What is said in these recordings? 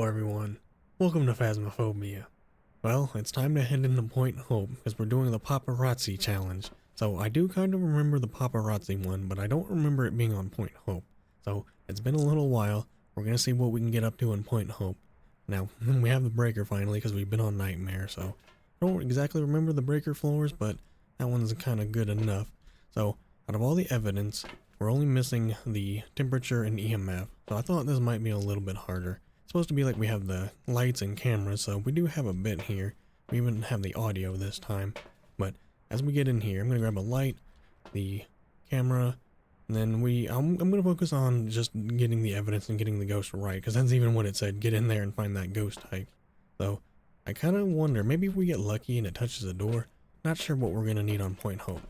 everyone, welcome to Phasmophobia. Well, it's time to head into Point Hope because we're doing the paparazzi challenge. So I do kind of remember the paparazzi one, but I don't remember it being on Point Hope. So it's been a little while. We're gonna see what we can get up to in Point Hope. Now, we have the breaker finally because we've been on Nightmare, so I don't exactly remember the breaker floors, but that one's kind of good enough. So out of all the evidence, we're only missing the temperature and EMF. So I thought this might be a little bit harder. It's supposed to be like we have the lights and cameras, so we do have a bit here. We even have the audio this time. But as we get in here, I'm gonna grab a light, the camera, and then I'm gonna focus on just getting the evidence and getting the ghost right, because that's even what it said, get in there and find that ghost type. So I kind of wonder, maybe if we get lucky and it touches a door, not sure what we're gonna need on Point Hope.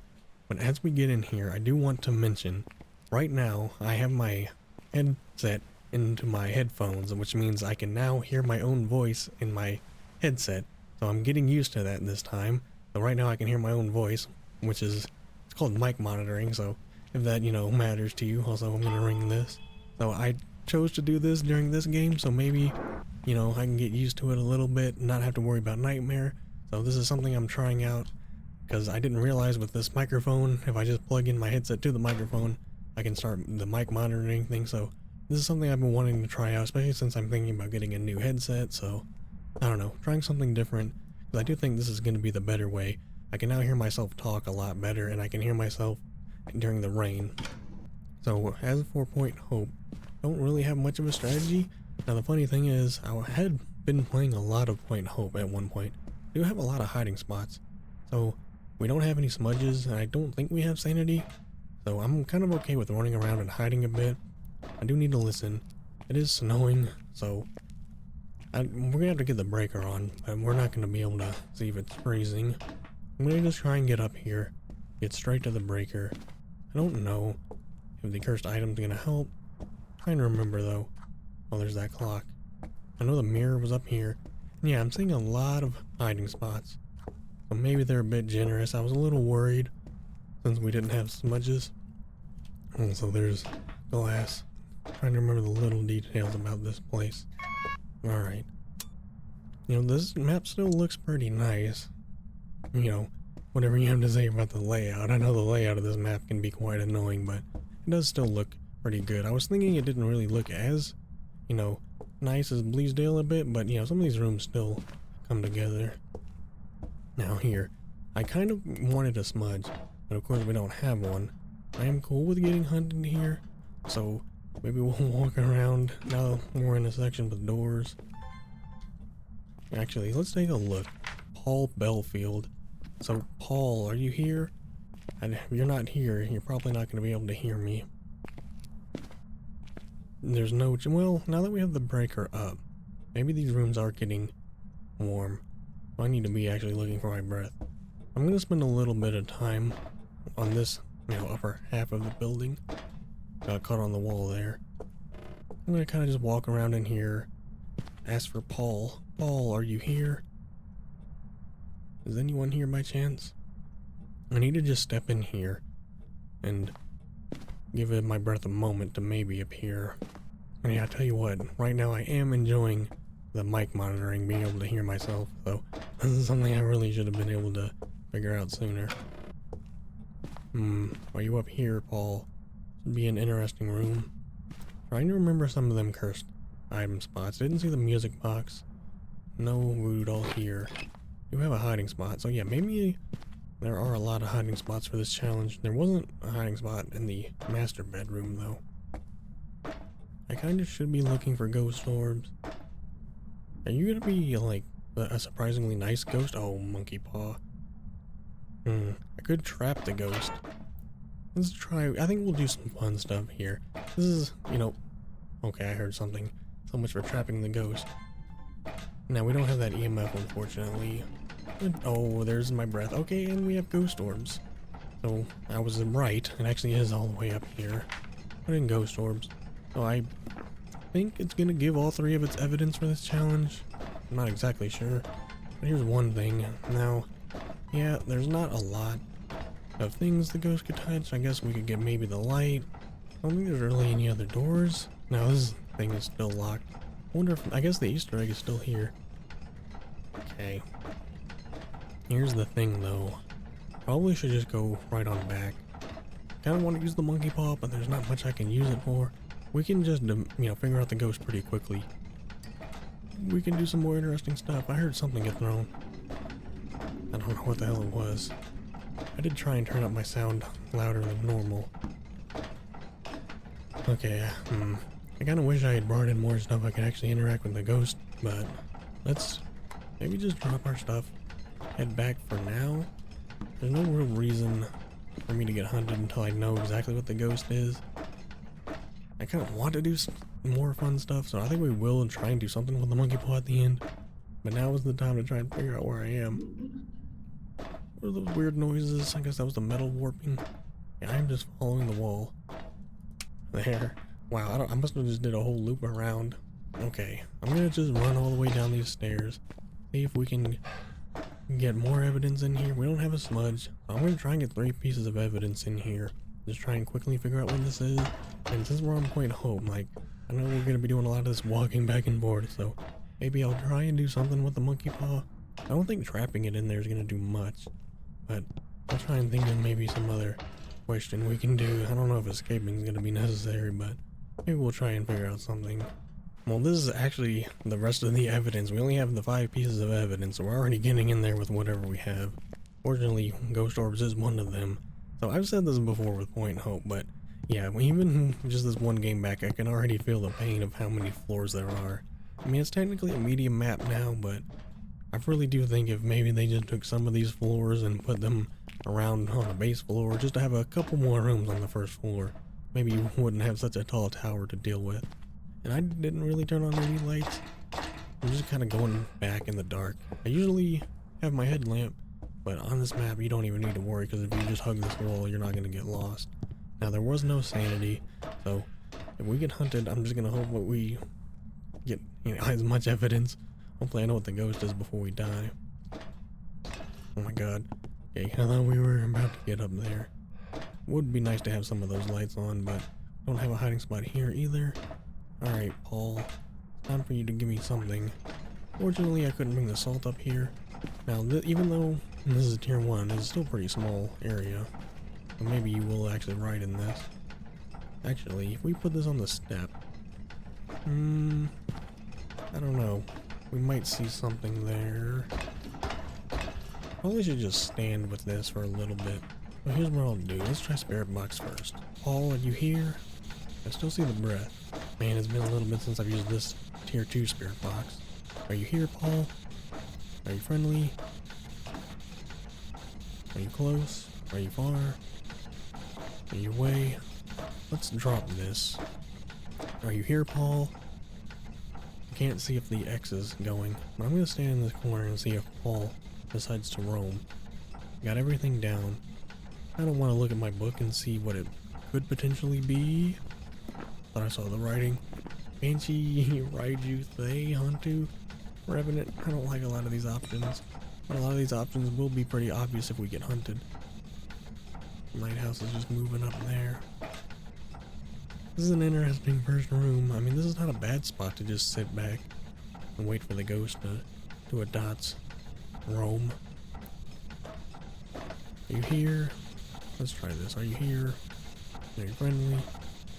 But as we get in here, I do want to mention, right now I have my headset into my headphones, which means I can now hear my own voice in my headset. So I'm getting used to that this time. So right now I can hear my own voice, which is, it's called mic monitoring. So if that, matters to you, also I'm gonna ring this. So I chose to do this during this game, so maybe, I can get used to it a little bit and not have to worry about Nightmare. So this is something I'm trying out, because I didn't realize with this microphone, if I just plug in my headset to the microphone, I can start the mic monitoring thing. So this is something I've been wanting to try out, especially since I'm thinking about getting a new headset. So I don't know, trying something different, because I do think this is going to be the better way. I can now hear myself talk a lot better, and I can hear myself during the rain. So as for Point Hope, don't really have much of a strategy. Now the funny thing is, I had been playing a lot of Point Hope at one point. We do have a lot of hiding spots. So we don't have any smudges, and I don't think we have sanity. So I'm kind of okay with running around and hiding a bit. I do need to listen. It is snowing, so we're gonna have to get the breaker on, but we're not gonna be able to see if it's freezing. I'm gonna just try and get up here, get straight to the breaker. I don't know if the cursed item's gonna help. I'm trying to remember though. Oh, there's that clock. I know the mirror was up here. Yeah, I'm seeing a lot of hiding spots. So maybe they're a bit generous. I was a little worried since we didn't have smudges. And so there's glass. Trying to remember the little details about this place. Alright. This map still looks pretty nice. Whatever you have to say about the layout. I know the layout of this map can be quite annoying, but it does still look pretty good. I was thinking it didn't really look as, nice as Bleasdale a bit, but some of these rooms still come together. Now here, I kind of wanted a smudge, but of course we don't have one. I am cool with getting hunted here, so maybe we'll walk around now we're in a section with doors. Actually, let's take a look. Paul Belfield. So Paul, are you here? And if you're not here, you're probably not going to be able to hear me. There's no, well, now that we have the breaker up, maybe these rooms are getting warm. I need to be actually looking for my breath. I'm going to spend a little bit of time on this, upper half of the building. Got caught on the wall there. I'm going to kind of just walk around in here, ask for Paul. Paul, are you here? Is anyone here by chance? I need to just step in here and give it my breath a moment to maybe appear. And yeah, I tell you what, right now I am enjoying the mic monitoring, being able to hear myself, so this is something I really should have been able to figure out sooner. Are you up here, Paul? Should be an interesting room. Trying to remember some of them cursed item spots. Didn't see the music box. No voodoo doll here. You have a hiding spot, so yeah, maybe there are a lot of hiding spots for this challenge. There wasn't a hiding spot in the master bedroom though. I kind of should be looking for ghost orbs. Are you gonna be like a surprisingly nice ghost? Oh, monkey paw. I could trap the ghost. Let's try. I think we'll do some fun stuff here. This is, okay, I heard something. So much for trapping the ghost. Now we don't have that EMF, unfortunately. Oh, there's my breath. Okay, and we have ghost orbs. So I was right. It actually is all the way up here. Put in ghost orbs. So I think it's gonna give all three of its evidence for this challenge. I'm not exactly sure. But here's one thing. Now, yeah, there's not a lot of things the ghost could touch. I guess we could get maybe the light. I don't think there's really any other doors. No, this thing is still locked. wonder if, I guess the Easter egg is still here. Okay. Here's the thing though. Probably should just go right on back. Kinda want to use the monkey paw, but there's not much I can use it for. We can just, figure out the ghost pretty quickly. We can do some more interesting stuff. I heard something get thrown. I don't know what the hell it was. I did try and turn up my sound louder than normal. Okay, I kinda wish I had brought in more stuff I could actually interact with the ghost, but let's maybe just drop our stuff, head back for now. There's no real reason for me to get hunted until I know exactly what the ghost is. I kind of want to do more fun stuff, so I think we will try and do something with the monkey paw at the end. But now is the time to try and figure out where I am. What are those weird noises? I guess that was the metal warping. Yeah, I'm just following the wall. There. Wow, I must have just did a whole loop around. Okay, I'm gonna just run all the way down these stairs. See if we can get more evidence in here. We don't have a smudge, so I'm gonna try and get 3 pieces of evidence in here. Just try and quickly figure out what this is. And since we're on Point Hope, like, I know we're gonna be doing a lot of this walking back and forth, so maybe I'll try and do something with the monkey paw. I don't think trapping it in there is gonna do much, but I'll try and think of maybe some other question we can do. I don't know if escaping is gonna be necessary, but maybe we'll try and figure out something. Well, this is actually the rest of the evidence. We only have the 5 pieces of evidence, so we're already getting in there with whatever we have. Fortunately, ghost orbs is one of them. So I've said this before with Point Hope, but yeah, even just this one game back, I can already feel the pain of how many floors there are. I mean, it's technically a medium map now, but I really do think if maybe they just took some of these floors and put them around on a base floor, just to have a couple more rooms on the first floor, maybe you wouldn't have such a tall tower to deal with. And I didn't really turn on any lights. I'm just kind of going back in the dark. I usually have my headlamp, but on this map you don't even need to worry, because if you just hug this wall, you're not going to get lost. Now, there was no sanity, so if we get hunted, I'm just going to hope that we get as much evidence. Hopefully I know what the ghost is before we die. Oh my god. Okay, I thought we were about to get up there. Would be nice to have some of those lights on, but don't have a hiding spot here either. Alright, Paul. Time for you to give me something. Fortunately, I couldn't bring the salt up here. Now, even though this is tier 1, it's still a pretty small area. So maybe you will actually ride in this. Actually, if we put this on the step... I don't know. We might see something there. Probably should just stand with this for a little bit. But here's what I'll do. Let's try Spirit Box first. Paul, are you here? I still see the breath. Man, it's been a little bit since I've used this tier 2 Spirit Box. Are you here, Paul? Are you friendly? Are you close? Are you far? Are you away? Let's drop this. Are you here, Paul? I can't see if the X is going, but I'm gonna stand in this corner and see if Paul decides to roam. Got everything down. I don't want to look at my book and see what it could potentially be. Thought I saw the writing. Banshee, Raiju, Thay, Hantu, Revenant. I don't like a lot of these options, but a lot of these options will be pretty obvious if we get hunted. Lighthouse is just moving up there. This is an interesting first room. I mean, this is not a bad spot to just sit back and wait for the ghost to do a dots roam. Are you here? Let's try this. Are you here? Are you friendly?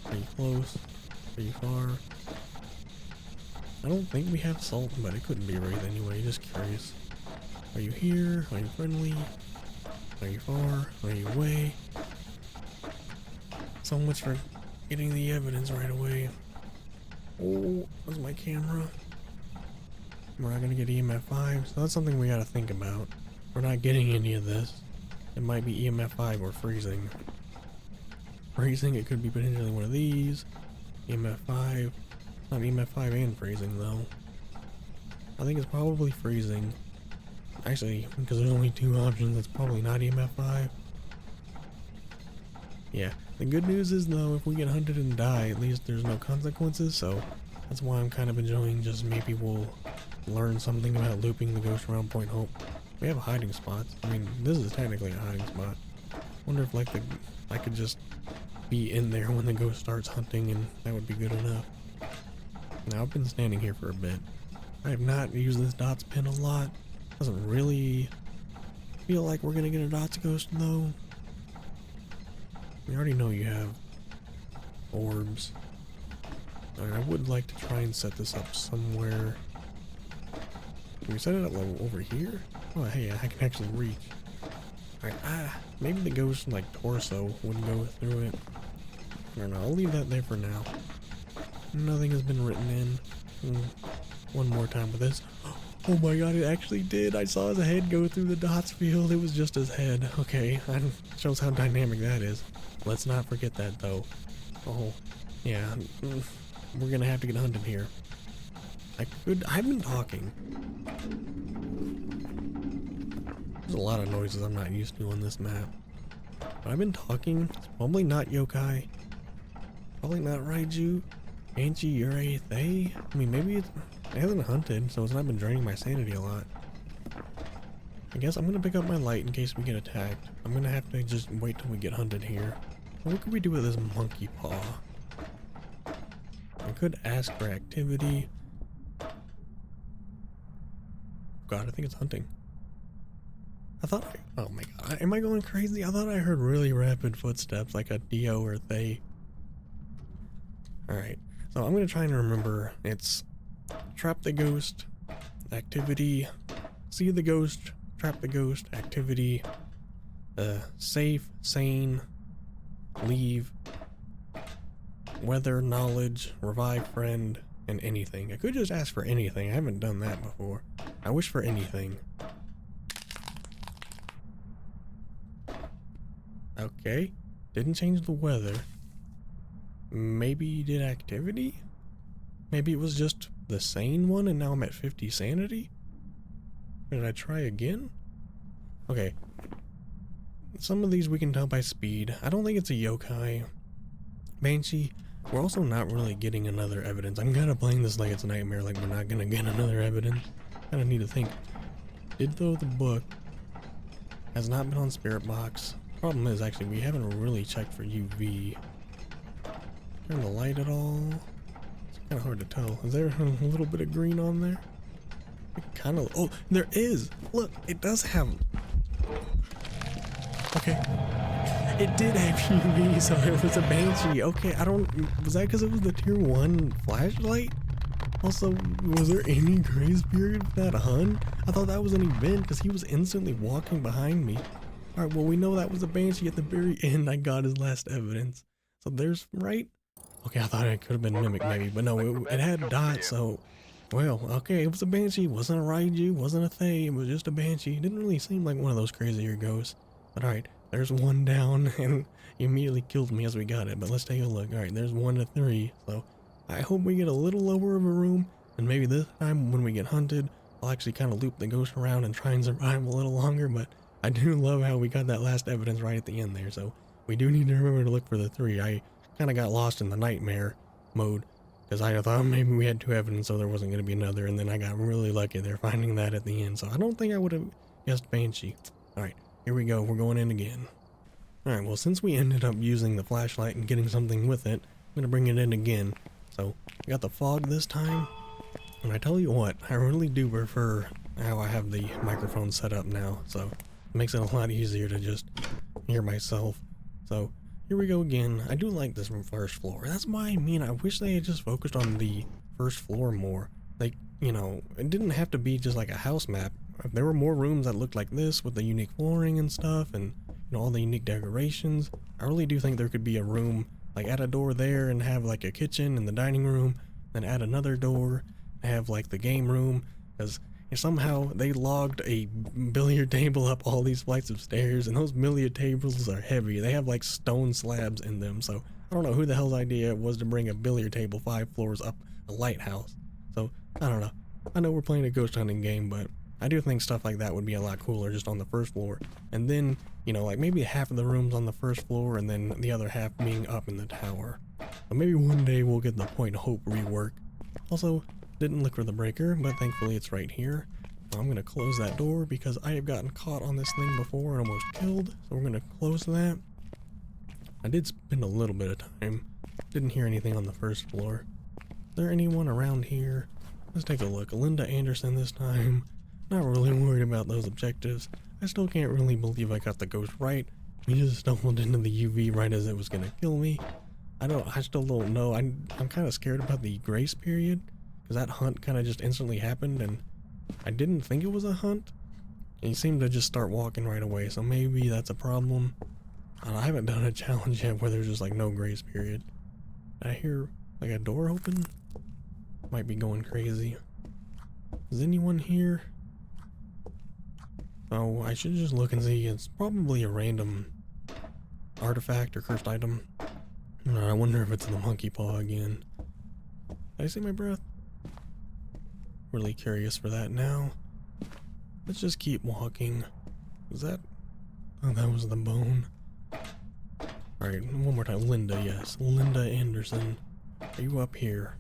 Are you close? Are you far? I don't think we have salt, but it couldn't be right anyway. Just curious. Are you here? Are you friendly? Are you far? Are you away? So much for getting the evidence right away. Oh, that's my camera. We're not gonna get EMF 5, so that's something we gotta think about. We're not getting any of this. It might be EMF 5 or freezing. Freezing, it could be potentially one of these. EMF 5. Not EMF 5 and freezing though. I think it's probably freezing. Actually, because there's only 2 options, it's probably not EMF 5. Yeah, the good news is though, if we get hunted and die, at least there's no consequences, so that's why I'm kind of enjoying just maybe we'll learn something about looping the ghost around Point Hope. We have hiding spots. I mean, this is technically a hiding spot. Wonder if like I could just be in there when the ghost starts hunting and that would be good enough. Now I've been standing here for a bit. I have not used this dots pin a lot. Doesn't really feel like we're gonna get a dots ghost though. We already know you have orbs. Alright, I would like to try and set this up somewhere. Can we set it up like over here? Oh hey, I can actually reach. Alright, maybe the ghost like torso wouldn't go through it. I don't know, I'll leave that there for now. Nothing has been written in. One more time with this. Oh my god, it actually did. I saw his head go through the dots field. It was just his head. Okay, that shows how dynamic that is. Let's not forget that though. Oh, yeah. We're gonna have to get hunted here. I've been talking. There's a lot of noises I'm not used to on this map. But I've been talking. It's probably not yokai. Probably not Raiju. Banshee, Yurei, Thay. I mean, maybe it hasn't hunted, so it's not been draining my sanity a lot. I guess I'm gonna pick up my light in case we get attacked. I'm gonna have to just wait till we get hunted here. What could we do with this monkey paw? I could ask for activity. God, I think it's hunting. Oh my god, am I going crazy? I thought I heard really rapid footsteps like a Dio or Thay. Alright, so I'm gonna try and remember. It's trap the ghost, activity, see the ghost, trap the ghost, activity, safe, sane, leave, weather, knowledge, revive friend, and anything. I could just ask for anything. I haven't done that before. I wish for anything. Okay, didn't change the weather. Maybe you did activity? Maybe it was just the sane one and now I'm at 50 sanity? Did I try again? Okay. Some of these we can tell by speed. I don't think it's a yokai. Banshee, we're also not really getting another evidence. I'm kinda playing this like it's a nightmare, like we're not gonna get another evidence. Kinda need to think. Did though the book has not been on Spirit Box. Problem is, actually, we haven't really checked for UV. Turn the light at all? It's kind of hard to tell. Is there a little bit of green on there? It kind of. Oh, there is. Look, it does have. Okay. It did have UV, so it was a Banshee. Okay, I don't. Was that because it was the tier 1 flashlight? Also, was there any grace period for that Hun? I thought that was an event because he was instantly walking behind me. Alright, well, we know that was a Banshee at the very end. I got his last evidence. So there's, right? Okay, I thought it could have been Mimic maybe, but no, it had dots, so... Well, okay, it was a Banshee. It wasn't a Raiju, wasn't a Thay, it was just a Banshee. It didn't really seem like one of those crazier ghosts. But alright, there's one down, and he immediately killed me as we got it. But let's take a look. Alright, there's 1 to 3, so... I hope we get a little lower of a room, and maybe this time when we get hunted, I'll actually kind of loop the ghost around and try and survive a little longer, but... I do love how we got that last evidence right at the end there, so we do need to remember to look for the 3. I kind of got lost in the nightmare mode, because I thought maybe we had 2 evidence, so there wasn't going to be another, and then I got really lucky there finding that at the end, so I don't think I would have guessed Banshee. Alright, here we go, we're going in again. Alright, well, since we ended up using the flashlight and getting something with it, I'm going to bring it in again. So, I got the fog this time, and I tell you what, I really do prefer how I have the microphone set up now, so... It makes it a lot easier to just hear myself. So, here we go again. I do like this from first floor. That's why, I wish they had just focused on the first floor more. Like, you know, it didn't have to be just like a house map. If there were more rooms that looked like this with the unique flooring and stuff and, you know, all the unique decorations, I really do think there could be a room, like add a door there and have like a kitchen in the dining room, then add another door, have like the game room, because somehow they logged a billiard table up all these flights of stairs, and those billiard tables are heavy. They have like stone slabs in them, so I don't know who the hell's idea it was to bring a billiard table 5 floors up a lighthouse. So, I don't know. I know we're playing a ghost hunting game, but I do think stuff like that would be a lot cooler just on the first floor. And then, you know, like maybe half of the rooms on the first floor and then the other half being up in the tower. But maybe one day we'll get the Point Hope rework. Also, didn't look for the breaker, but thankfully it's right here. I'm going to close that door because I have gotten caught on this thing before and almost killed. So we're going to close that. I did spend a little bit of time. Didn't hear anything on the first floor. there anyone around here? Let's take a look. Linda Anderson this time. Not really worried about those objectives. I still can't really believe I got the ghost right. We just stumbled into the UV right as it was gonna kill me. I still don't know. I'm kind of scared about the grace period, because that hunt kind of just instantly happened, and I didn't think it was a hunt. And he seemed to just start walking right away, so maybe that's a problem. I haven't done a challenge yet where there's just like no grace period. Did I hear like a door open? Might be going crazy. Is anyone here? Oh, I should just look and see. It's probably a random artifact or cursed item. I wonder if it's the monkey paw again. Did I see my breath? Really curious for that now. Let's just keep walking. Is that... Oh, that was the bone. Alright, one more time. Linda, yes. Linda Anderson. Are you up here?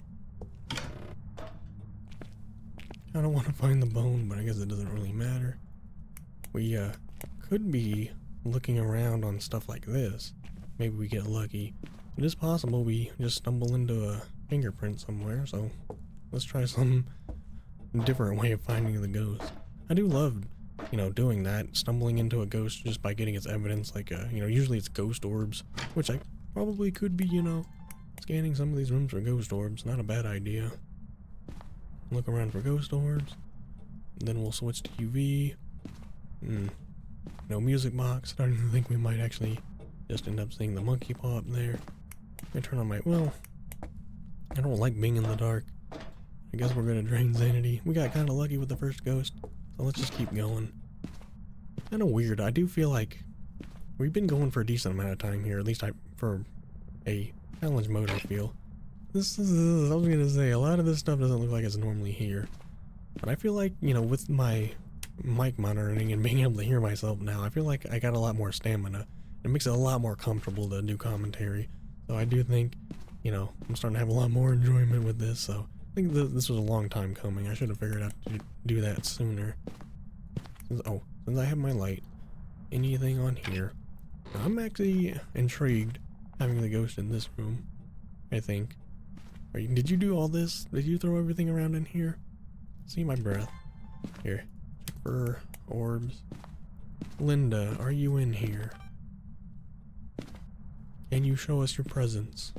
I don't want to find the bone, but I guess it doesn't really matter. We, could be looking around on stuff like this. Maybe we get lucky. It is possible we just stumble into a fingerprint somewhere, so let's try some different way of finding the ghost. I do love, you know, doing that, stumbling into a ghost just by getting its evidence, like, you know, usually it's ghost orbs, which I probably could be, you know, scanning some of these rooms for ghost orbs. Not a bad idea. Look around for ghost orbs, then we'll switch to UV. No music box. Starting to think we might actually just end up seeing the monkey paw up there. I turn on my... Well, I don't like being in the dark. I guess we're gonna drain sanity. We got kind of lucky with the first ghost, so let's just keep going. Kind of weird. I do feel like we've been going for a decent amount of time here. At least for a challenge mode, I feel. I was gonna say, a lot of this stuff doesn't look like it's normally here. But I feel like, you know, with my mic monitoring and being able to hear myself now, I feel like I got a lot more stamina. It makes it a lot more comfortable to do commentary. So I do think, you know, I'm starting to have a lot more enjoyment with this, so I think this was a long time coming. I should have figured out to do that sooner. Since I have my light, anything on here? I'm actually intrigued having the ghost in this room, I think. Did you do all this? Did you throw everything around in here? See my breath. Here, check for orbs. Linda, are you in here? Can you show us your presence?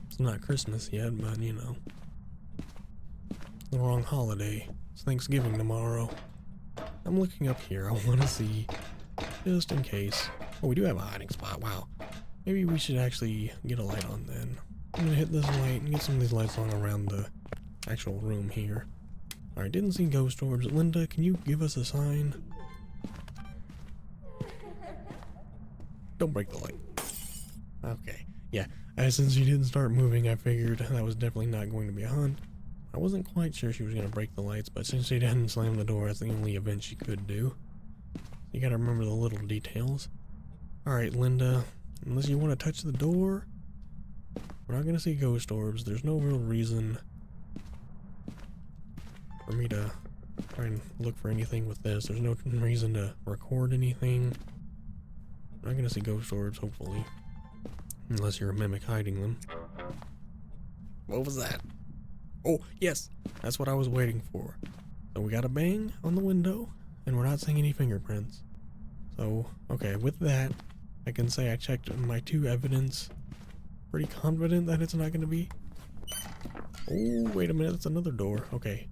It's not Christmas yet, but you know. It's the wrong holiday. It's Thanksgiving tomorrow. I'm looking up here. I want to see, just in case. Oh, we do have a hiding spot. Wow. Maybe we should actually get a light on then. I'm gonna hit this light and get some of these lights on around the actual room here. Alright, didn't see ghost orbs. Linda, can you give us a sign? Don't break the light. Okay, yeah. Since she didn't start moving, I figured that was definitely not going to be a hunt. I wasn't quite sure she was going to break the lights, but since she didn't slam the door, that's the only event she could do. You gotta remember the little details. Alright, Linda, unless you want to touch the door, we're not going to see ghost orbs. There's no real reason for me to try and look for anything with this. There's no reason to record anything. I'm not going to see ghost orbs, hopefully. Unless you're a mimic hiding them. What was that? Oh, yes! That's what I was waiting for. So we got a bang on the window, and we're not seeing any fingerprints. So, okay, with that, I can say I checked my 2 evidence. Pretty confident that it's not going to be. Oh, wait a minute, that's another door. Okay.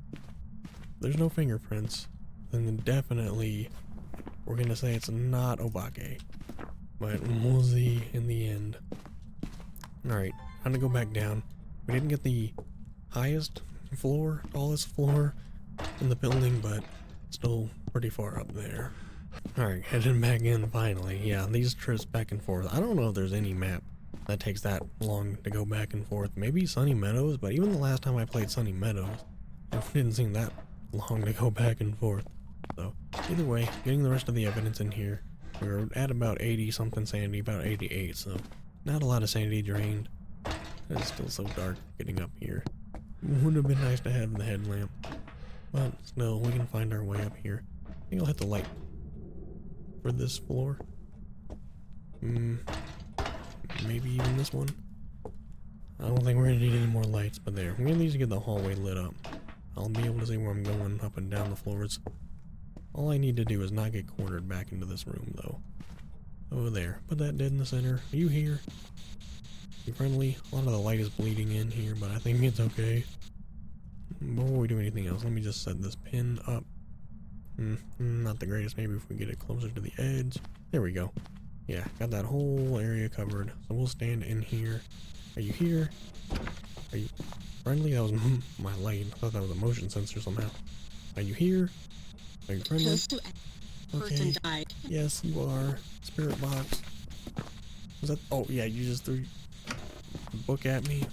There's no fingerprints. Then definitely, we're going to say it's not Obake. But we'll see in the end. Alright, time to go back down. We didn't get the highest floor, tallest floor in the building, but still pretty far up there. Alright, heading back in finally. Yeah, these trips back and forth. I don't know if there's any map that takes that long to go back and forth. Maybe Sunny Meadows, but even the last time I played Sunny Meadows, it didn't seem that long to go back and forth. So, either way, getting the rest of the evidence in here. We were at about 80 something sanity, about 88, so not a lot of sanity drained. It's still so dark getting up here. Would have been nice to have the headlamp, but still, we can find our way up here. I think I'll hit the light for this floor. Maybe even this one. I don't think we're gonna need any more lights, but there. We at least get the hallway lit up. I'll be able to see where I'm going up and down the floors. All I need to do is not get cornered back into this room, though. Oh, there. Put that dead in the center. Are you here? You friendly? A lot of the light is bleeding in here, but I think it's okay. Before we do anything else, let me just set this pin up. Not the greatest. Maybe if we get it closer to the edge. There we go. Yeah, got that whole area covered. So we'll stand in here. Are you here? Are you friendly? That was my light. I thought that was a motion sensor somehow. Are you here? Are you friendly? Okay. Yes, you are. Spirit box. Was that? Oh yeah, you just threw a book at me.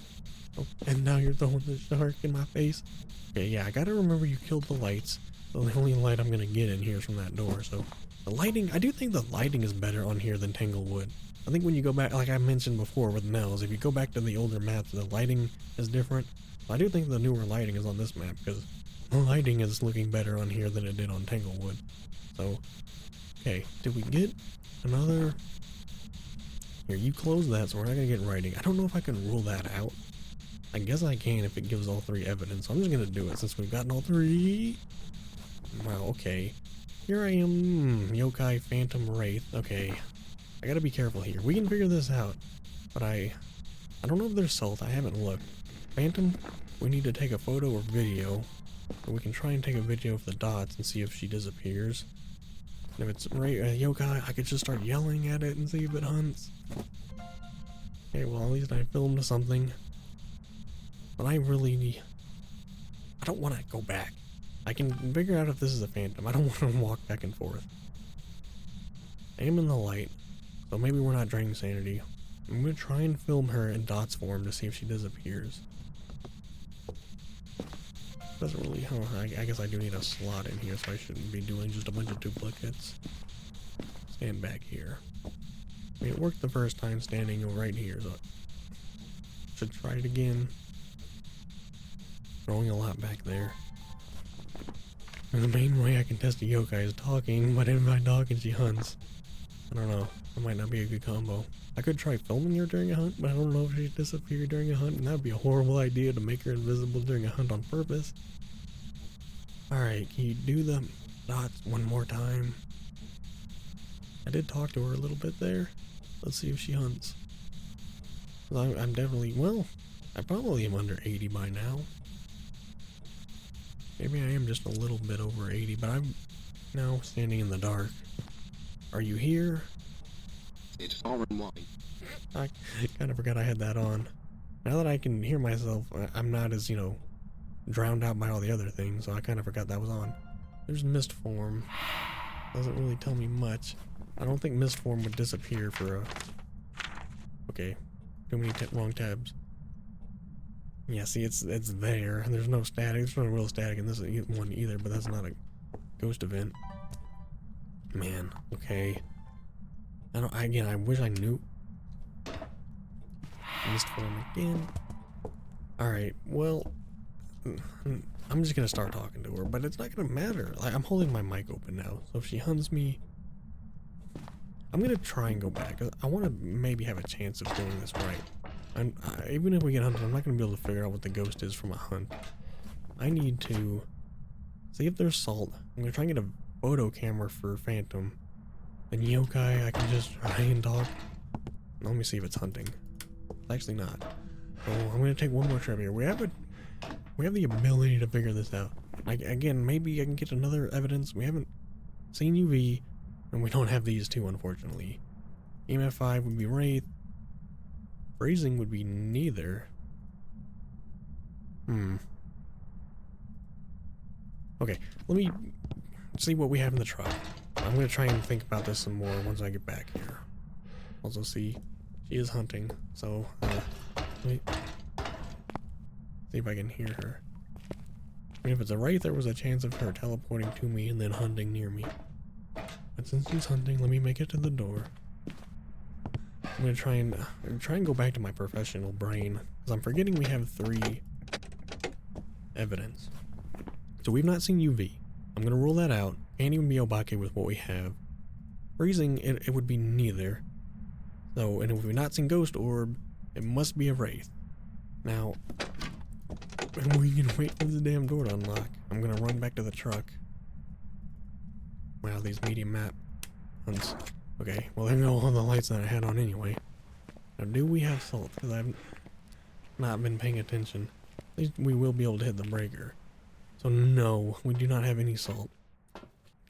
Oh, and now you're throwing the shark in my face. Okay, yeah, I gotta remember you killed the lights. So the only light I'm gonna get in here is from that door. So the lighting, I do think the lighting is better on here than Tanglewood. I think when you go back, like I mentioned before with Nels, if you go back to the older maps, the lighting is different. I do think the newer lighting is on this map because the lighting is looking better on here than it did on Tanglewood. So, okay, did we get another? Here, you close that, so we're not gonna get writing. I don't know if I can rule that out. I guess I can if it gives all three evidence. So I'm just gonna do it since we've gotten all three. Wow, okay. Here I am, Yokai Phantom Wraith. Okay, I gotta be careful here. We can figure this out, but I don't know if there's salt. I haven't looked. Phantom, we need to take a photo or video. Or we can try and take a video of the dots and see if she disappears. And if it's Yokai, I could just start yelling at it and see if it hunts. Okay, well at least I filmed something. But I don't want to go back. I can figure out if this is a phantom. I don't want to walk back and forth. I am in the light, so maybe we're not draining sanity. I'm going to try and film her in dots form to see if she disappears. Doesn't really, I guess I do need a slot in here, so I shouldn't be doing just a bunch of duplicates. Stand back here. I mean, it worked the first time standing right here, so I should try it again. Throwing a lot back there. And the main way I can test a yokai is talking, but if I talk and she hunts, I don't know. It might not be a good combo. I could try filming her during a hunt, but I don't know if she disappeared during a hunt, and that would be a horrible idea to make her invisible during a hunt on purpose. Alright, can you do the dots one more time? I did talk to her a little bit there. Let's see if she hunts. I'm definitely, well, I probably am under 80 by now. Maybe I am just a little bit over 80, but I'm now standing in the dark. Are you here? It's far and wide. I kind of forgot I had that on. Now that I can hear myself, I'm not as, drowned out by all the other things, so I kind of forgot that was on. There's mist form. Doesn't really tell me much. I don't think mist form would disappear for a... Okay, too many wrong tabs. Yeah, see, it's there, and there's no static. There's no real static in this one either, but that's not a ghost event. Man, okay. I wish I knew. Mist form again. Alright, well, I'm just gonna start talking to her, but it's not gonna matter. I'm holding my mic open now, so if she hunts me, I'm gonna try and go back. I want to maybe have a chance of doing this right. Even if we get hunted, I'm not going to be able to figure out what the ghost is from a hunt. I need to see if there's salt. I'm going to try and get a photo camera for Phantom. And Yokai, I can just try and talk. Let me see if it's hunting. It's actually not. So I'm going to take one more trip here. We have the ability to figure this out. Again, maybe I can get another evidence. We haven't seen UV, and we don't have these two, unfortunately. EMF 5 would be Wraith. Freezing would be neither. Okay, let me see what we have in the truck. I'm gonna try and think about this some more once I get back here. Also see, she is hunting, so let me see if I can hear her. I mean, if it's a Wraith, there was a chance of her teleporting to me and then hunting near me. But since she's hunting, let me make it to the door. I'm gonna try and go back to my professional brain, because I'm forgetting we have 3 evidence. So we've not seen UV. I'm gonna rule that out. Can't even be Obake with what we have. Freezing, it would be neither. So, and if we've not seen Ghost Orb, it must be a Wraith. Now, we can wait for the damn door to unlock. I'm gonna run back to the truck. Wow, these medium map hunts. Okay, well there go all the lights that I had on anyway. Now, do we have salt? Because I've not been paying attention. At least we will be able to hit the breaker. So no, we do not have any salt.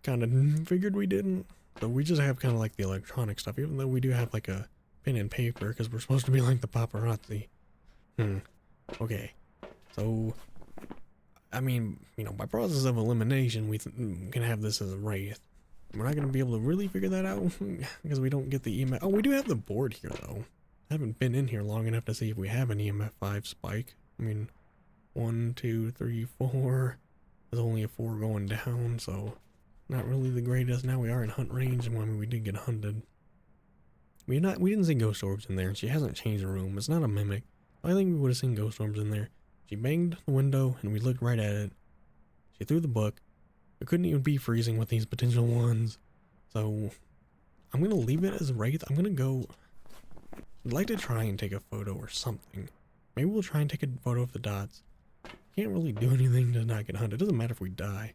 Kinda figured we didn't. So we just have kind of like the electronic stuff, even though we do have like a pen and paper, because we're supposed to be like the paparazzi. Okay. So, I mean, you know, by process of elimination, we can have this as a wraith. We're not going to be able to really figure that out because we don't get the EMF. Oh, we do have the board here, though. I haven't been in here long enough to see if we have an EMF 5 spike. I mean, 1, 2, 3, 4. There's only a 4 going down, so not really the greatest. Now we are in hunt range, and I mean, we did get hunted. We didn't see ghost orbs in there, and she hasn't changed the room. It's not a mimic. I think we would have seen ghost orbs in there. She banged the window, and we looked right at it. She threw the book. It couldn't even be freezing with these potential ones. So, I'm going to leave it as a wraith. I'm going to go... I'd like to try and take a photo or something. Maybe we'll try and take a photo of the dots. Can't really do anything to not get hunted. It doesn't matter if we die.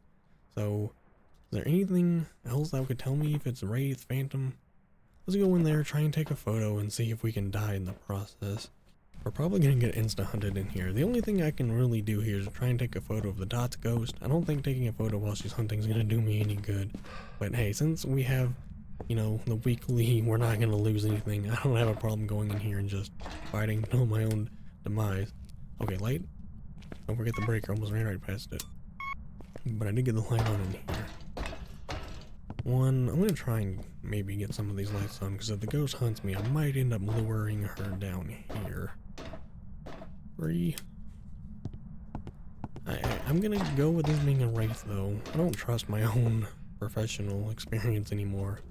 So, is there anything else that could tell me if it's wraith, phantom? Let's go in there, try and take a photo, and see if we can die in the process. We're probably going to get insta-hunted in here. The only thing I can really do here is try and take a photo of the Dot's ghost. I don't think taking a photo while she's hunting is going to do me any good. But hey, since we have, you know, the weekly, we're not going to lose anything. I don't have a problem going in here and just fighting till my own demise. Okay, light. Don't forget the breaker. Almost ran right past it. But I did get the light on in here. I'm going to try and maybe get some of these lights on, because if the ghost hunts me, I might end up luring her down here. 3. I'm gonna go with this being a wraith, though. I don't trust my own professional experience anymore.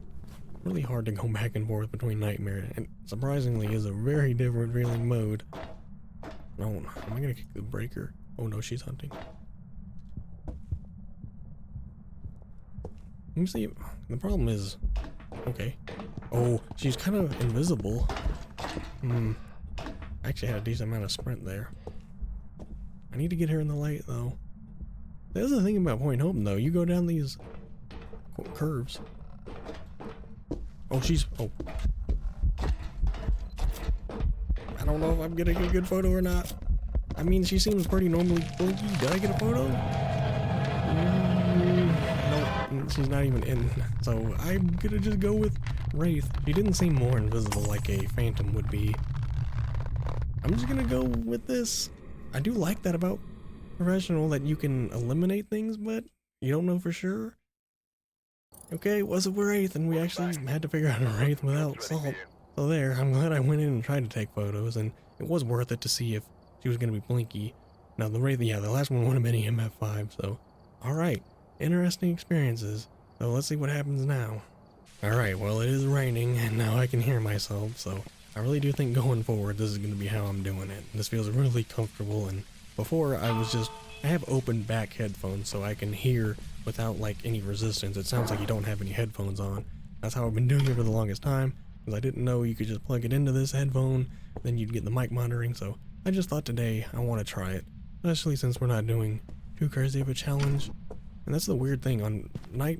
Really hard to go back and forth between Nightmare, and surprisingly is a very different feeling mode. No, am I gonna kick the breaker? Oh no, she's hunting. Let me see. The problem is... Okay. Oh, she's kind of invisible. I actually had a decent amount of sprint there. I need to get her in the light, though. There's the thing about Point Hope, though. You go down these curves. Oh, she's... Oh. I don't know if I'm gonna get a good photo or not. I mean, she seems pretty normally blinky. Did I get a photo? No, she's not even in. So I'm gonna just go with Wraith. She didn't seem more invisible like a Phantom would be. I'm just gonna go with this. I do like that about Professional, that you can eliminate things, but you don't know for sure. Okay, it was a Wraith, and we actually had to figure out a Wraith without salt. So there, I'm glad I went in and tried to take photos, and it was worth it to see if she was gonna be blinky. Now the Wraith, yeah, the last one would have been EMF 5, so... Alright, interesting experiences. So let's see what happens now. Alright, well it is raining, and now I can hear myself, so... I really do think going forward, this is going to be how I'm doing it. This feels really comfortable, and before I have open back headphones so I can hear without like any resistance. It sounds like you don't have any headphones on. That's how I've been doing it for the longest time, because I didn't know you could just plug it into this headphone, then you'd get the mic monitoring, so I just thought today I want to try it, especially since we're not doing too crazy of a challenge. And that's the weird thing on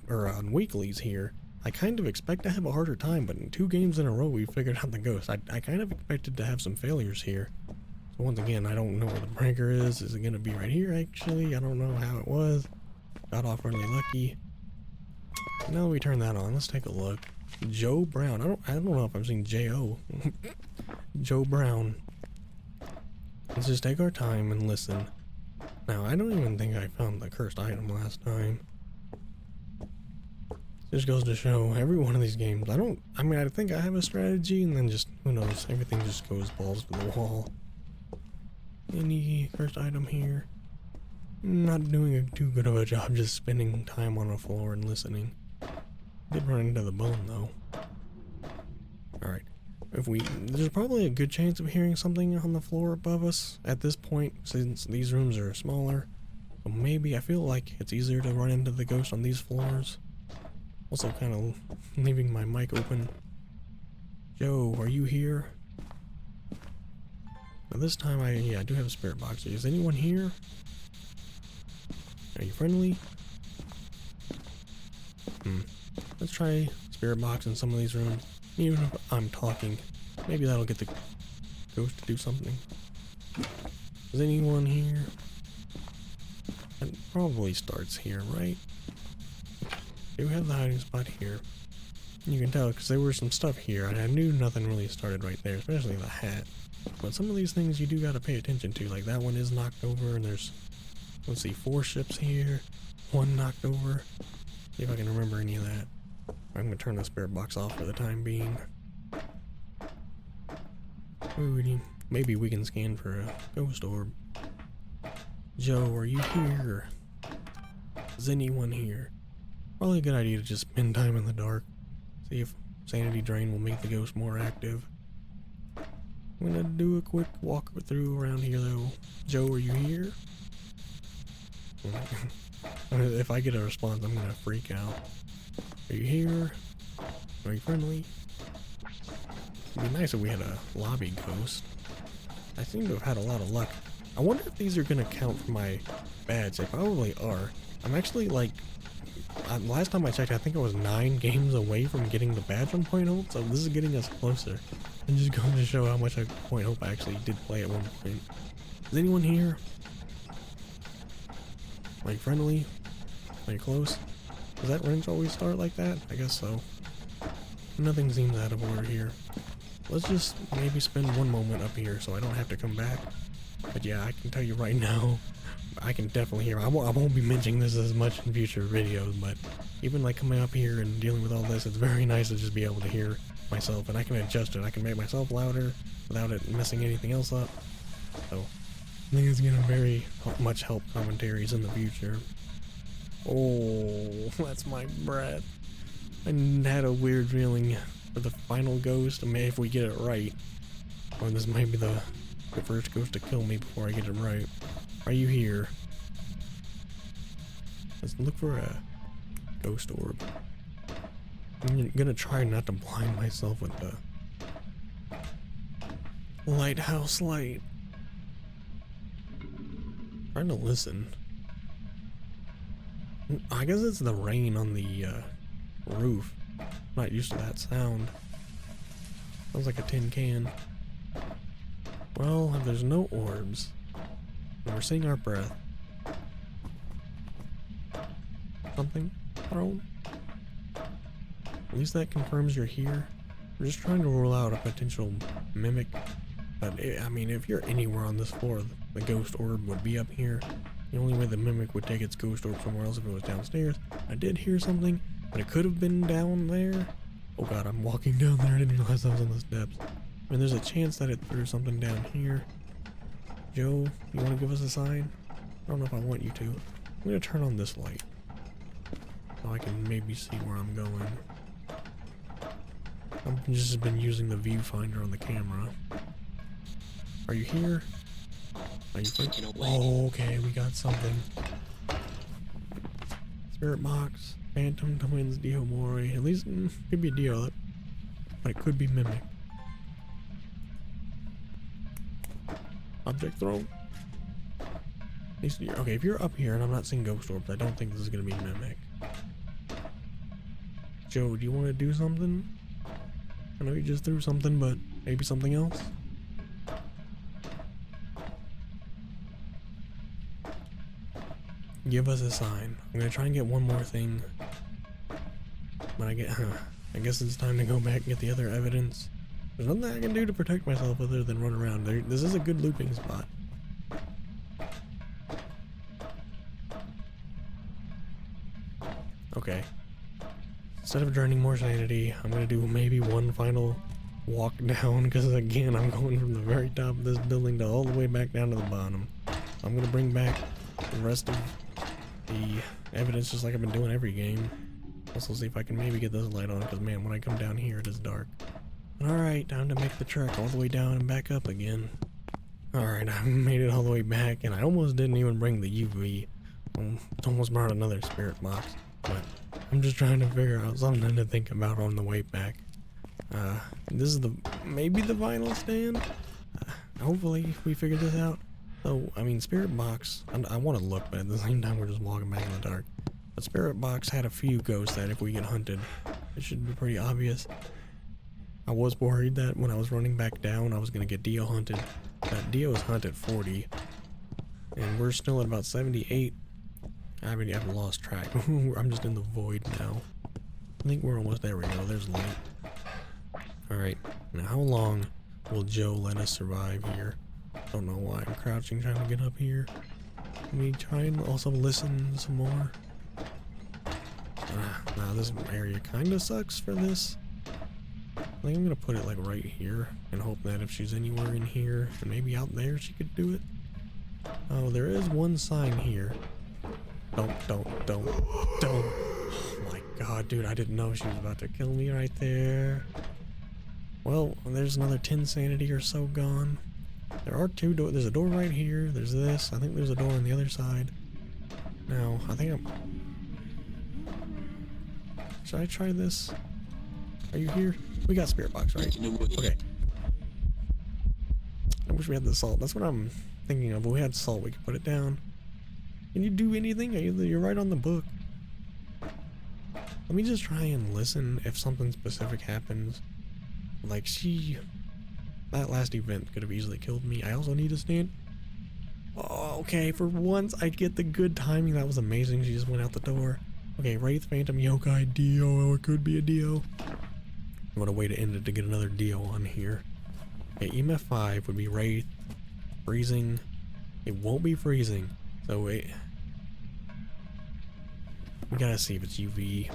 on weeklies here. I kind of expect to have a harder time, but in 2 games in a row we figured out the ghost. I kind of expected to have some failures here. So once again, I don't know where the breaker is. Is it going to be right here, actually? I don't know how it was. Got off really lucky. Now that we turn that on, let's take a look. Joe Brown. I don't know if I'm seeing J.O. Joe Brown. Let's just take our time and listen. Now, I don't even think I found the cursed item last time. Just goes to show every one of these games. I think I have a strategy, and then just, who knows, everything just goes balls to the wall. Any cursed item here? Not doing too good of a job just spending time on the floor and listening. Did run into the bone, though. Alright. There's probably a good chance of hearing something on the floor above us at this point, since these rooms are smaller. So maybe, I feel like it's easier to run into the ghost on these floors. Also kind of leaving my mic open. Joe, are you here? Now this time I do have a spirit box. Is anyone here? Are you friendly? Let's try spirit box in some of these rooms. Even if I'm talking, maybe that'll get the ghost to do something. Is anyone here? It probably starts here, right? Okay, we have the hiding spot here. You can tell because there was some stuff here, and I knew nothing really started right there, especially the hat. But some of these things you do gotta pay attention to, like that one is knocked over, and there's, let's see, 4 ships here, 1 knocked over. See if I can remember any of that. I'm gonna turn the spirit box off for the time being. Ooh, maybe we can scan for a ghost orb. Joe, are you here? Is anyone here? Probably a good idea to just spend time in the dark. See if sanity drain will make the ghost more active. I'm gonna do a quick walk through around here though. Joe, are you here? If I get a response, I'm gonna freak out. Are you here? Are you friendly? It'd be nice if we had a lobby ghost. I seem to have had a lot of luck. I wonder if these are gonna count for my badge. They probably are. I'm actually like, last time I checked, I think I was 9 games away from getting the badge on Point Hope, so this is getting us closer. I'm just going to show how much Point Hope I actually did play at one point. Is anyone here? Are you friendly? Are you close? Does that wrench always start like that? I guess so. Nothing seems out of order here. Let's just maybe spend one moment up here so I don't have to come back. But yeah, I can tell you right now, I can definitely hear. I won't be mentioning this as much in future videos, but even like coming up here and dealing with all this, it's very nice to just be able to hear myself, and I can adjust it. I can make myself louder without it messing anything else up. So I think it's gonna very much help commentaries in the future. Oh, that's my breath. I had a weird feeling for the final ghost. I mean, if we get it right, or this might be the first ghost to kill me before I get it right. Are you here? Let's look for a ghost orb. I'm gonna try not to blind myself with the lighthouse light. Trying to listen. I guess it's the rain on the roof. I'm not used to that sound. Sounds like a tin can. Well, if there's no orbs, and we're seeing our breath. Something thrown? At least that confirms you're here. We're just trying to rule out a potential mimic. But I mean, if you're anywhere on this floor, the ghost orb would be up here. The only way the mimic would take its ghost orb somewhere else if it was downstairs. I did hear something, but it could have been down there. Oh god, I'm walking down there. I didn't realize I was on the steps. I mean, there's a chance that it threw something down here. Joe, you want to give us a sign? I don't know if I want you to. I'm going to turn on this light, so I can maybe see where I'm going. I've just been using the viewfinder on the camera. Are you here? Are you Taken away. Oh, okay, we got something. Spirit box, Phantom Twins, Dio Mori. At least could be a Dio, but it could be Mimic. Object thrown. Okay, if you're up here and I'm not seeing ghost orbs, I don't think this is gonna be Mimic. Joe, do you want to do something? I know you just threw something, but maybe something else? Give us a sign. I'm gonna try and get one more thing. But I guess it's time to go back and get the other evidence. There's nothing I can do to protect myself other than run around. This is a good looping spot. Okay. Instead of draining more sanity, I'm gonna do maybe one final walk down, because again, I'm going from the very top of this building to all the way back down to the bottom. I'm gonna bring back the rest of the evidence just like I've been doing every game. Also see if I can maybe get this light on, because man, when I come down here it is dark. Alright, time to make the trek all the way down and back up again. Alright, I made it all the way back, and I almost didn't even bring the UV. Almost brought another spirit box, but I'm just trying to figure out something to think about on the way back. This is maybe the vinyl stand? hopefully we figured this out. So, I mean, Spirit Box, I want to look, but at the same time we're just walking back in the dark. But Spirit Box had a few ghosts that if we get hunted, it should be pretty obvious. I was worried that when I was running back down, I was going to get Dio hunted. That Dio is hunted 40. And we're still at about 78. I've lost track. I'm just in the void now. I think we're almost there. We go. There's light. Alright. Now how long will Joe let us survive here? Don't know why I'm crouching trying to get up here. Let me try and also listen some more. Now this area kind of sucks for this. I think I'm going to put it like right here and hope that if she's anywhere in here and maybe out there she could do it. Oh, there is one sign here. Don't. Oh my god, dude, I didn't know she was about to kill me right there. Well, there's another 10 sanity or so gone. There are 2 doors. There's a door right here. There's this. I think there's a door on the other side. Now, I think I'm... Should I try this? Are you here? We got Spirit Box, right? Okay. I wish we had the salt. That's what I'm thinking of. If we had salt, we could put it down. Can you do anything? You're right on the book. Let me just try and listen if something specific happens. Like that last event could have easily killed me. I also need a stand. Oh, okay, for once I get the good timing. That was amazing. She just went out the door. Okay, Wraith, Phantom, Yokai, Dio. Oh, it could be a Dio. What a way to end it to get another Dio on here. Okay, EMF 5 would be Wraith. Freezing. It won't be freezing. So wait. We gotta see if it's UV.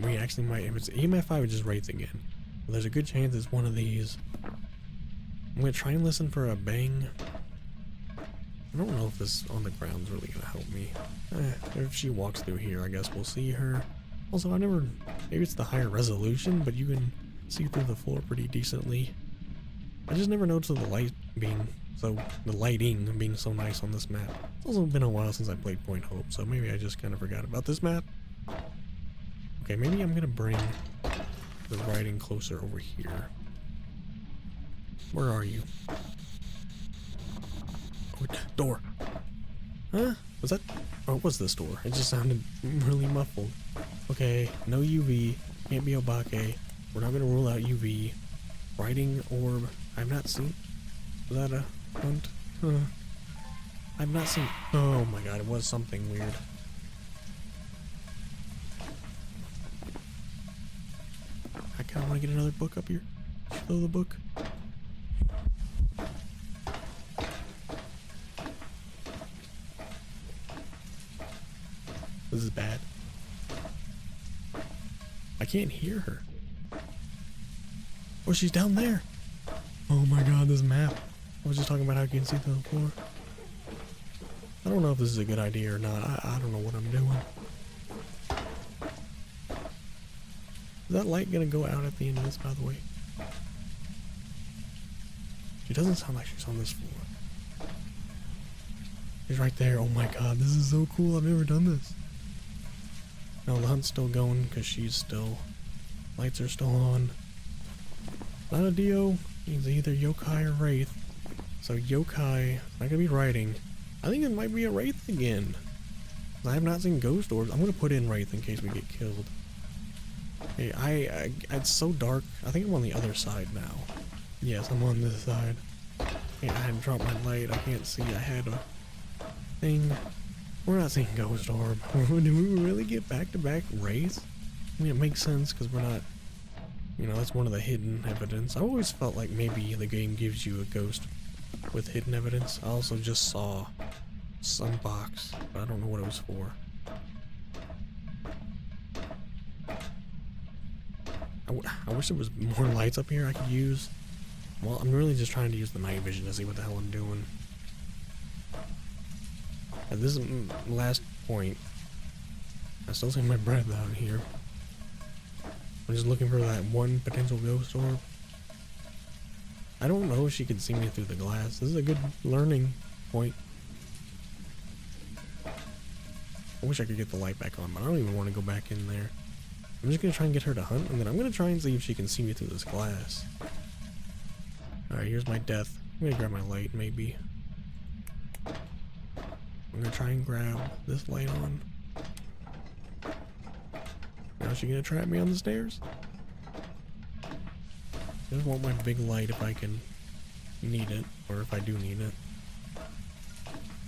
We actually might. If it's EMF 5, it's just Wraith again. Well, there's a good chance it's one of these. I'm gonna try and listen for a bang. I don't know if this on the ground's really gonna help me. If she walks through here, I guess we'll see her. Also, maybe it's the higher resolution, but you can see through the floor pretty decently. I just never noticed the lighting being so nice on this map. It's also been a while since I played Point Hope, so maybe I just kind of forgot about this map. Okay, maybe I'm gonna bring the writing closer over here. Where are you? Oh, door. Huh? Was that? Oh, it was this door. It just sounded really muffled. Okay, no UV. Can't be Obake. We're not gonna rule out UV. Writing orb. I've not seen. Was that a hunt? I've not seen. Oh my god, it was something weird. I kind of want to get another book up here. Show the book. This is bad. I can't hear her. Oh, she's down there. Oh my god, this map. I was just talking about how you can see through the floor. I don't know if this is a good idea or not. I don't know what I'm doing. Is that light gonna go out at the end of this, by the way? She doesn't sound like she's on this floor. She's right there. Oh my god, this is so cool. I've never done this. No, the hunt's still going because she's still... Lights are still on. Not a Dio. He's either Yokai or Wraith. So Yokai, not gonna be writing. I think it might be a Wraith again. I have not seen ghost orbs. I'm gonna put in Wraith in case we get killed. Hey, it's so dark. I think I'm on the other side now. Yes, I'm on this side. I had to drop my light. I can't see. I had a thing. We're not seeing ghost orb. Do we really get back-to-back Wraiths? I mean, it makes sense because we're not... You know, that's one of the hidden evidence. I always felt like maybe the game gives you a ghost with hidden evidence. I also just saw some box, but I don't know what it was for. I wish there was more lights up here I could use. Well, I'm really just trying to use the night vision to see what the hell I'm doing. At this last point, I still see my breath out here. I'm just looking for that one potential ghost orb. I don't know if she can see me through the glass. This is a good learning point. I wish I could get the light back on, but I don't even want to go back in there. I'm just going to try and get her to hunt, and then I'm going to try and see if she can see me through this glass. Alright, here's my death. I'm gonna grab my light, maybe. I'm gonna try and grab this light on. Now is she gonna trap me on the stairs? I just want my big light if I can need it, or if I do need it.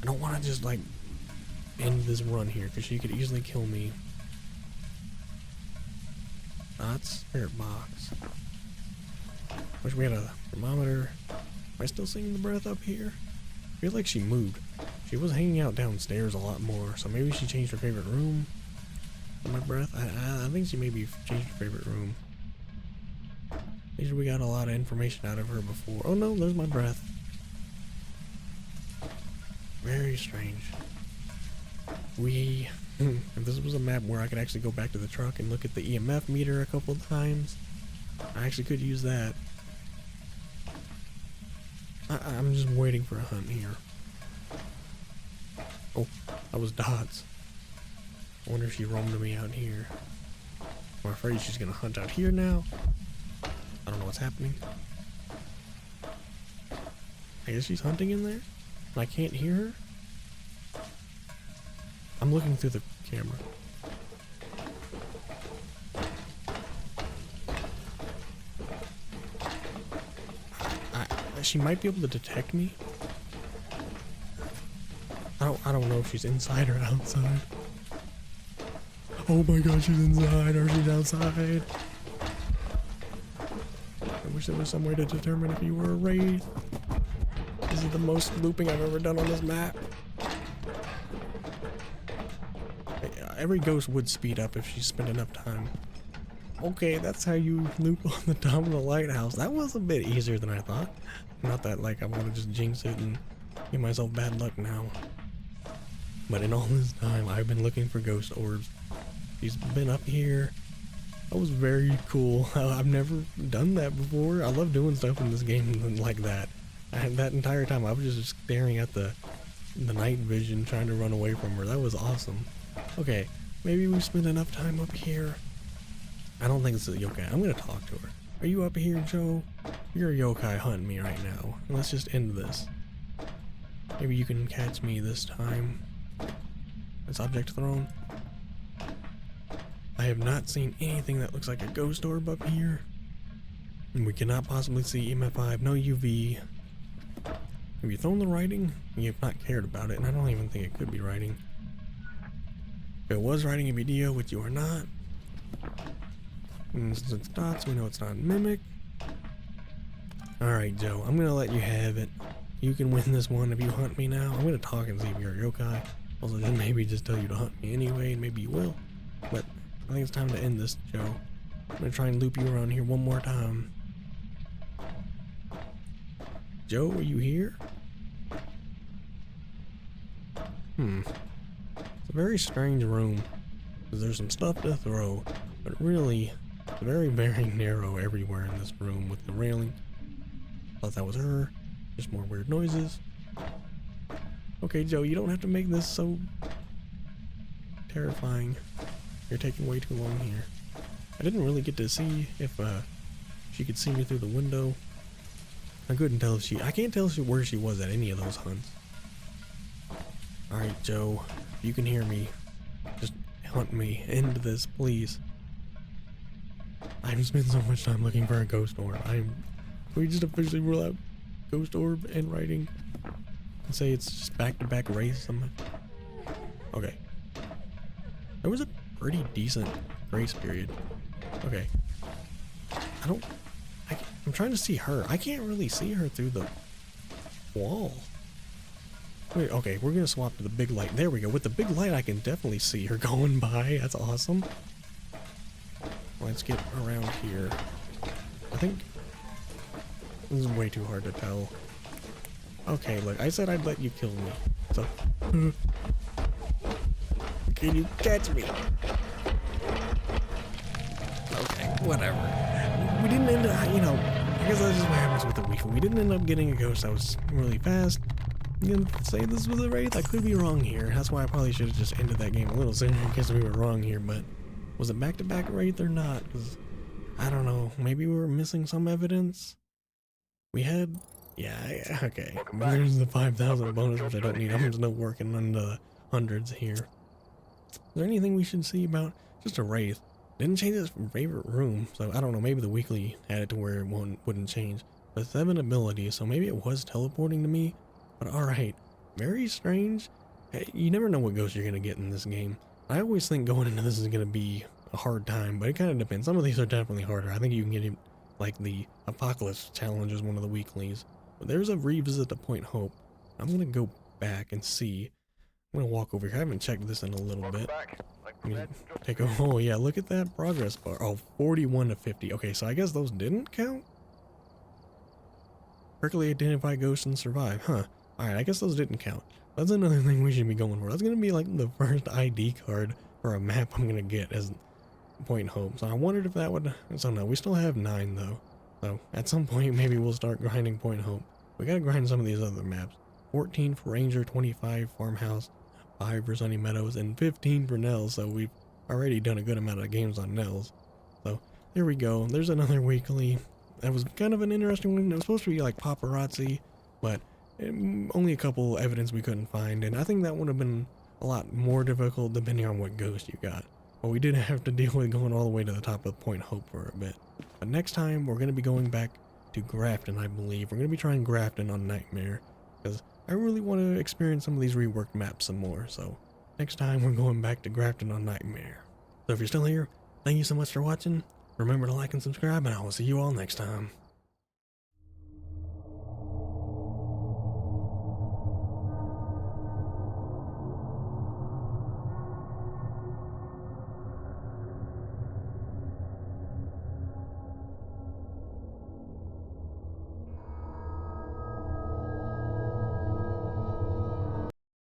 I don't want to just like end this run here because she could easily kill me. Not spirit box. Wish we had a thermometer. Am I still seeing the breath up here? I feel like she moved. She was hanging out downstairs a lot more, so maybe she changed her favorite room. My breath? I think she maybe changed her favorite room. At least we got a lot of information out of her before. Oh no, there's my breath. Very strange. If this was a map where I could actually go back to the truck and look at the EMF meter a couple times, I actually could use that. I'm just waiting for a hunt here. Oh, that was Dots. I wonder if she roamed me out here. I'm afraid she's gonna hunt out here now. I don't know what's happening. I guess she's hunting in there? And I can't hear her? I'm looking through the camera. She might be able to detect me. I don't know if she's inside or outside. Oh my god, she's inside or she's outside. I wish there was some way to determine if you were a wraith. This is the most looping I've ever done on this map. Every ghost would speed up if she spent enough time. Okay, that's how you loop on the top of the lighthouse. That was a bit easier than I thought. Not that like I want to just jinx it and give myself bad luck now. But in all this time, I've been looking for ghost orbs. She's been up here. That was very cool. I've never done that before. I love doing stuff in this game like that. That entire time I was just staring at the night vision trying to run away from her. That was awesome. Okay, maybe we spent enough time up here. I don't think it's a yokai. I'm gonna talk to her. Are you up here, Joe? You're a yokai hunting me right now. Let's just end this. Maybe you can catch me this time. It's object thrown. I have not seen anything that looks like a ghost orb up here. And we cannot possibly see EMF5, no UV. Have you thrown the writing? You have not cared about it, and I don't even think it could be writing. If it was writing a video, which you are not. And since it's dots, we know it's not mimic. Alright, Joe, I'm gonna let you have it. You can win this one if you hunt me now. I'm gonna talk and see if you're a yokai. Also, then maybe just tell you to hunt me anyway, and maybe you will. But I think it's time to end this, Joe. I'm gonna try and loop you around here one more time. Joe, are you here? It's a very strange room. There's some stuff to throw, but really, it's very, very narrow everywhere in this room with the railing. Thought that was her. Just more weird noises. Okay, Joe, you don't have to make this so terrifying. You're taking way too long here. I didn't really get to see if she could see me through the window. I couldn't tell if I can't tell where she was at any of those hunts. Alright, Joe, if you can hear me, just hunt me. End this, please. I've spent so much time looking for a ghost orb. We just officially rule out ghost orb and writing and say it's just back-to-back race. Okay. There was a pretty decent grace period. Okay. I'm trying to see her. I can't really see her through the wall. Wait, okay, we're gonna swap to the big light. There we go. With the big light, I can definitely see her going by. That's awesome. Let's get around here. I think this is way too hard to tell. Okay, look, I said I'd let you kill me. So, can you catch me? Okay, whatever. We didn't end up, I guess that's just what happens with the weekend. We didn't end up getting a ghost that was really fast. You can say this was a wraith. I could be wrong here. That's why I probably should have just ended that game a little sooner in case we were wrong here. But was it back-to-back wraith or not? Because I don't know. Maybe we were missing some evidence. We had, okay. There's the 5,000 bonus, which I don't need. I'm still working on the hundreds here. Is there anything we should see about? Just a wraith. Didn't change his favorite room, so I don't know. Maybe the weekly had it to where it wouldn't change. But 7 abilities, so maybe it was teleporting to me. But alright, very strange. Hey, you never know what ghost you're gonna get in this game. I always think going into this is gonna be a hard time, but it kind of depends. Some of these are definitely harder. I think you can get like the Apocalypse challenge is one of the weeklies. But there's a revisit to Point Hope. I'm gonna go back and see. I'm gonna walk over here. I haven't checked this in a little bit. Take a, oh yeah, look at that progress bar. Oh, 41 to 50. Okay, so I guess those didn't count? Correctly identify ghosts and survive, huh? Alright, I guess those didn't count. That's another thing we should be going for. That's gonna be like the first ID card for a map I'm gonna get as Point Hope. So I wondered if that would, so no, we still have 9 though. So at some point maybe we'll start grinding Point Hope. We gotta grind some of these other maps. 14 for Ranger, 25 Farmhouse, 5 for Sunny Meadows, and 15 for Nels, so we've already done a good amount of games on Nels. So there we go. There's another weekly. That was kind of an interesting one. It was supposed to be like paparazzi, but only a couple evidence we couldn't find, and I think that would have been a lot more difficult depending on what ghost you got. But we did have to deal with going all the way to the top of Point Hope for a bit. But next time we're going to be going back to Grafton, I believe. We're going to be trying Grafton on Nightmare, because I really want to experience some of these reworked maps some more. So next time we're going back to Grafton on Nightmare. So if you're still here, thank you so much for watching. Remember to like and subscribe, and I will see you all next time.